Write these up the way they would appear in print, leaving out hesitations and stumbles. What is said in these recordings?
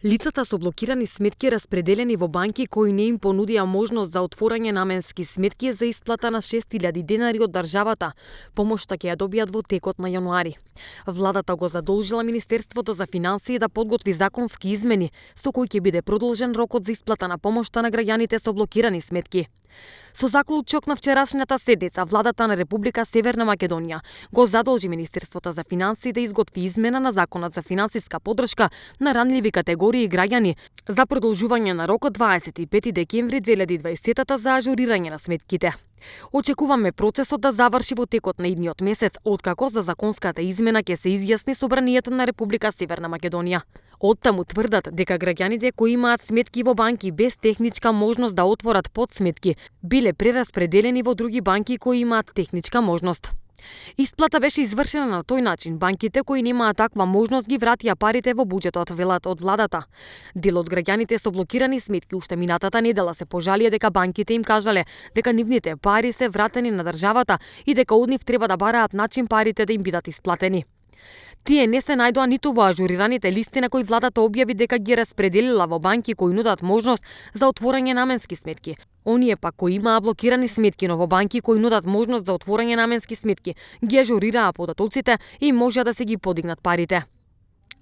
Лицата со блокирани сметки распределени во банки кои не им понудија можност за отворање наменски сметки за исплата на 6.000 денари од државата. Помошта ќе ја добијат во текот на јануари. Владата го задолжила Министерството за финансии да подготви законски измени со кои ќе биде продолжен рокот за исплата на помошта на граѓаните со блокирани сметки. Со заклучок на вчерашната седница, владата на Република Северна Македонија го задолжи Министерството за финансии да изготви измена на Законот за финансиска поддршка на ранливи категории граѓани за продолжување на рокот 25 декември 2020 за ажурирање на сметките. Очекуваме процесот да заврши во текот на идниот месец, откако за законската измена ќе се изјасни собранието на Република Северна Македонија. Оттаму тврдат дека граѓаните кои имаат сметки во банки без техничка можност да отворат подсметки, биле прераспределени во други банки кои имаат техничка можност. Исплата беше извршена на тој начин. Банките кои немаат таква можност ги вратија парите во буџетот, велат од владата. Дел од граѓаните со блокирани сметки уште минатата недела се пожалија дека банките им кажале дека нивните пари се вратени на државата и дека од нив треба да бараат начин парите да им бидат исплатени. Тие не се најдоа ниту во ажурираните листи на кои владата објави дека ги распределила во банки кои нудат можност за отворање наменски сметки. Оние пак кои имаа блокирани сметки, но во банки кои нудат можност за отворање наменски сметки, ги ажурираа податоците и можеа да се ги подигнат парите.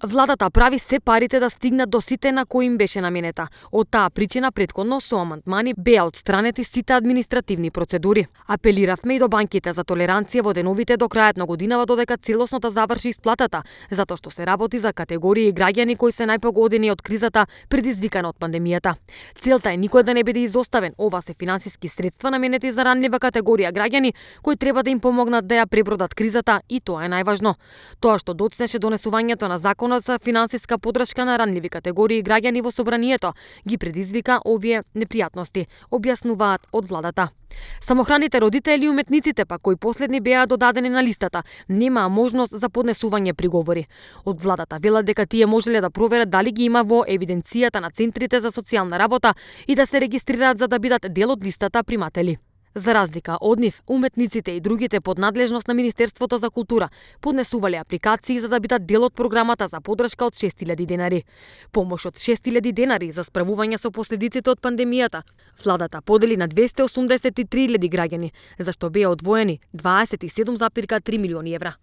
Владата прави се парите да стигнат до сите на кои им беше наменета. Од таа причина претходно со амандмани беа отстранети сите административни процедури. Апелиравме и до банките за толеранција во деновите до крајот на годинава додека целосно да заврши исплатата, затоа што се работи за категории граѓани кои се најпогодени од кризата предизвикана од пандемијата. Целта е никој да не биде изоставен. Ова се финансиски средства наменети за ранлива категорија граѓани кои треба да им помогнат да ја пребродат кризата и тоа е најважно. Тоа што доцнеше донесувањето на Законот за финансиска поддршка на ранливи категории граѓани во собранието ги предизвика овие непријатности, објаснуваат од владата. Самохраните родители и уметниците пак кои последни беа додадени на листата, немаа можност за поднесување приговори. Од владата велат дека тие можеле да проверат дали ги има во евиденцијата на центрите за социјална работа и да се регистрираат за да бидат дел од листата приматели. За разлика од нив, уметниците и другите под надлежност на Министерството за култура поднесувале апликации за да бидат дел од програмата за поддршка од 6.000 денари. Помош од 6.000 денари за справување со последиците од пандемијата владата подели на 283.000 граѓани, за што беа одвоени 27,3 милиони евра.